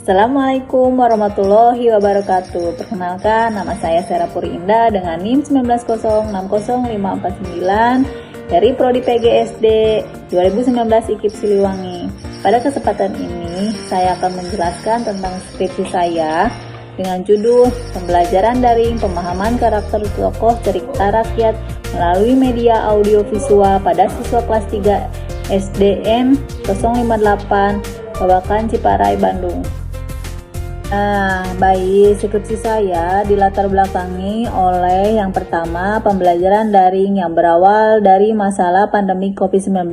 Assalamualaikum warahmatullahi wabarakatuh. Perkenalkan, nama saya Sera Puri Indah dengan NIM 19060549 dari Prodi PGSD 2019 IKIP Siliwangi. Pada kesempatan ini, saya akan menjelaskan tentang skripsi saya dengan judul Pembelajaran Daring Pemahaman Karakter Tokoh Cerita Rakyat melalui Media Audiovisual pada siswa kelas 3 SDN 058 Babakan Ciparai, Bandung. Baik, skripsi saya dilatar belakangi oleh yang pertama, pembelajaran daring yang berawal dari masalah pandemi COVID-19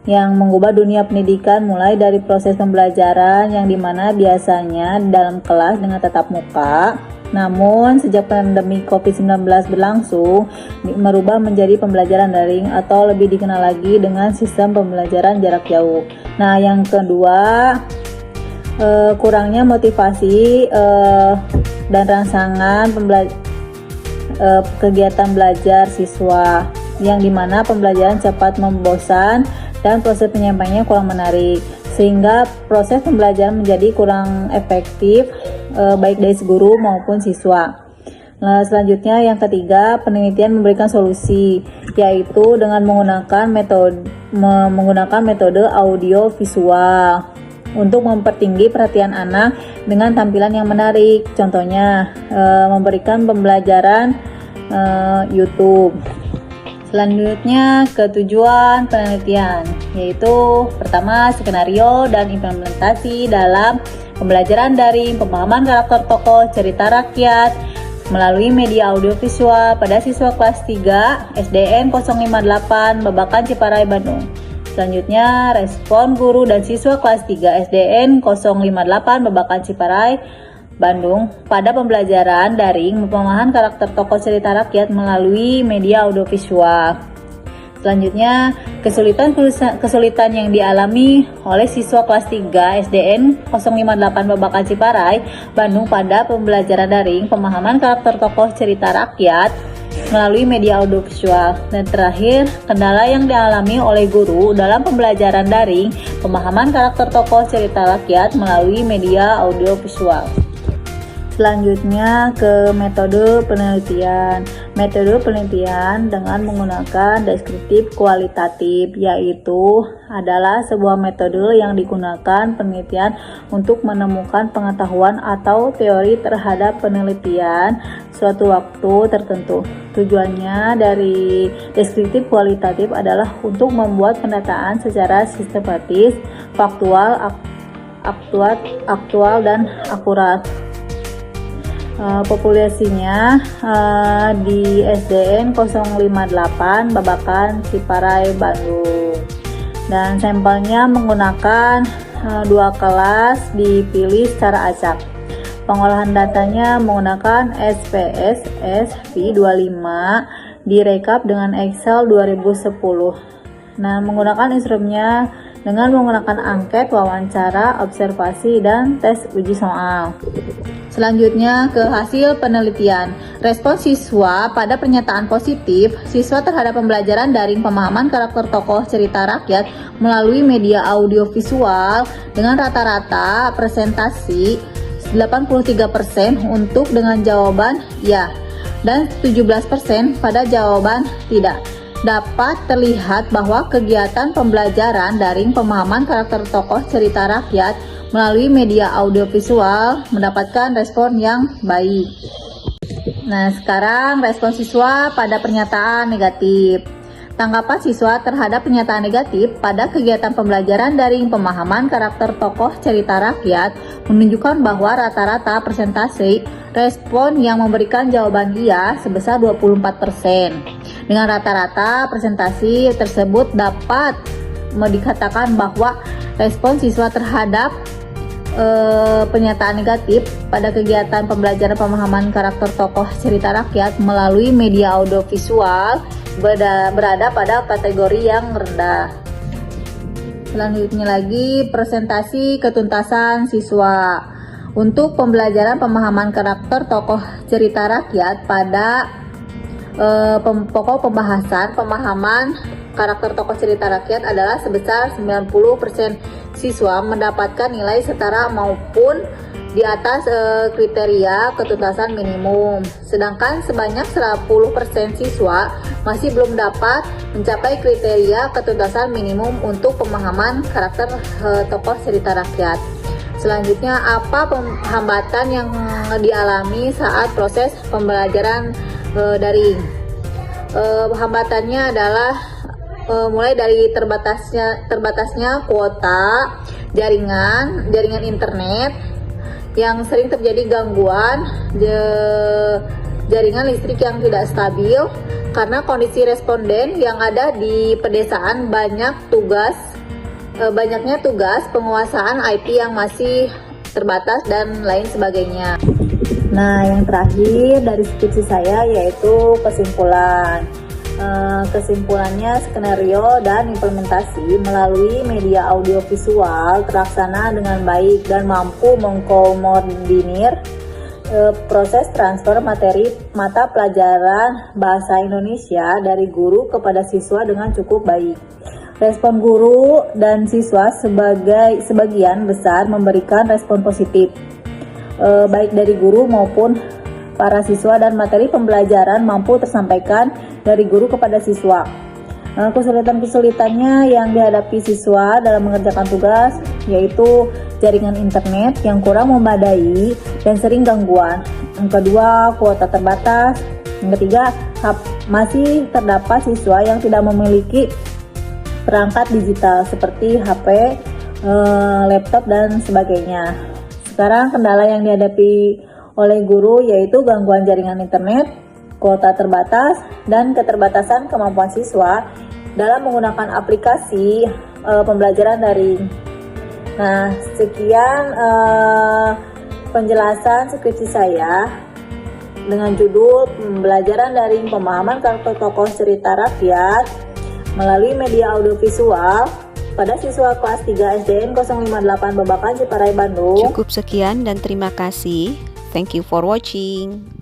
yang mengubah dunia pendidikan mulai dari proses pembelajaran yang dimana biasanya dalam kelas dengan tatap muka. Namun sejak pandemi COVID-19 berlangsung, merubah menjadi pembelajaran daring atau lebih dikenal lagi dengan sistem pembelajaran jarak jauh. Nah, yang kedua, kurangnya motivasi dan rangsangan kegiatan belajar siswa, yang dimana pembelajaran cepat membosan dan proses penyampaiannya kurang menarik, sehingga proses pembelajaran menjadi kurang efektif baik dari guru maupun siswa. Nah, selanjutnya yang ketiga, penelitian memberikan solusi, yaitu dengan menggunakan metode audio visual untuk mempertinggi perhatian anak dengan tampilan yang menarik. Contohnya memberikan pembelajaran YouTube. Selanjutnya ke tujuan penelitian, yaitu pertama, skenario dan implementasi dalam pembelajaran daring pemahaman karakter tokoh cerita rakyat melalui media audiovisual pada siswa kelas 3 SDN 058 Babakan Ciparai, Bandung. Selanjutnya, respon guru dan siswa kelas 3 SDN 058 Babakan Ciparai, Bandung pada pembelajaran daring pemahaman karakter tokoh cerita rakyat melalui media audiovisual. Selanjutnya, kesulitan yang dialami oleh siswa kelas 3 SDN 058 Babakan Ciparai, Bandung pada pembelajaran daring pemahaman karakter tokoh cerita rakyat melalui media audiovisual. Dan terakhir, kendala yang dialami oleh guru dalam pembelajaran daring pemahaman karakter tokoh cerita rakyat melalui media audiovisual. Selanjutnya ke metode penelitian. Metode penelitian dengan menggunakan deskriptif kualitatif, yaitu adalah sebuah metode yang digunakan penelitian untuk menemukan pengetahuan atau teori terhadap penelitian suatu waktu tertentu. Tujuannya dari deskriptif kualitatif adalah untuk membuat pendataan secara sistematis, faktual, aktual dan akurat. Populasinya di SDN 058 Babakan Ciparai, Bandung, dan sampelnya menggunakan 2 kelas dipilih secara acak. Pengolahan datanya menggunakan SPSS V25, direkap dengan Excel 2010. Nah, menggunakan instrumennya dengan menggunakan angket, wawancara, observasi, dan tes uji soal. Selanjutnya ke hasil penelitian. Respon siswa pada pernyataan positif siswa terhadap pembelajaran daring pemahaman karakter tokoh cerita rakyat melalui media audiovisual dengan rata-rata presentasi 83% untuk dengan jawaban ya dan 17% pada jawaban tidak. Dapat terlihat bahwa kegiatan pembelajaran daring pemahaman karakter tokoh cerita rakyat melalui media audiovisual mendapatkan respon yang baik. Nah, sekarang respon siswa pada pernyataan negatif. Tanggapan siswa terhadap pernyataan negatif pada kegiatan pembelajaran daring pemahaman karakter tokoh cerita rakyat menunjukkan bahwa rata-rata persentase respon yang memberikan jawaban iya sebesar 24%. Dengan rata-rata presentasi tersebut dapat dikatakan bahwa respon siswa terhadap pernyataan negatif pada kegiatan pembelajaran pemahaman karakter tokoh cerita rakyat melalui media audiovisual berada pada kategori yang rendah. Selanjutnya lagi, presentasi ketuntasan siswa. Untuk pembelajaran pemahaman karakter tokoh cerita rakyat pada pokok pembahasan pemahaman karakter tokoh cerita rakyat adalah sebesar 90% siswa mendapatkan nilai setara maupun di atas kriteria ketuntasan minimum. Sedangkan sebanyak 10% siswa masih belum dapat mencapai kriteria ketuntasan minimum untuk pemahaman karakter tokoh cerita rakyat. Selanjutnya, apa hambatan yang dialami saat proses pembelajaran daring? Hambatannya adalah mulai dari terbatasnya kuota jaringan internet, yang sering terjadi gangguan jaringan listrik yang tidak stabil karena kondisi responden yang ada di pedesaan, banyaknya tugas penguasaan IT yang masih terbatas dan lain sebagainya. Nah, yang terakhir dari skripsi saya yaitu kesimpulan. Kesimpulannya, skenario dan implementasi melalui media audiovisual terlaksana dengan baik dan mampu mengkoordinir proses transfer materi mata pelajaran bahasa Indonesia dari guru kepada siswa dengan cukup baik. Respon guru dan siswa sebagian besar memberikan respon positif, baik dari guru maupun para siswa, dan materi pembelajaran mampu tersampaikan dari guru kepada siswa. Kesulitan-kesulitannya yang dihadapi siswa dalam mengerjakan tugas yaitu jaringan internet yang kurang memadai dan sering gangguan. Yang kedua, kuota terbatas. Yang ketiga, masih terdapat siswa yang tidak memiliki perangkat digital seperti HP, laptop, dan sebagainya. Sekarang kendala yang dihadapi oleh guru yaitu gangguan jaringan internet, kuota terbatas, dan keterbatasan kemampuan siswa dalam menggunakan aplikasi pembelajaran daring. Nah, sekian penjelasan skripsi saya dengan judul Pembelajaran Daring Pemahaman Karakter Tokoh Cerita Rakyat melalui media audiovisual pada siswa kelas 3 SDN 058 Babakan, Ciparai, Bandung. Cukup sekian dan terima kasih. Thank you for watching.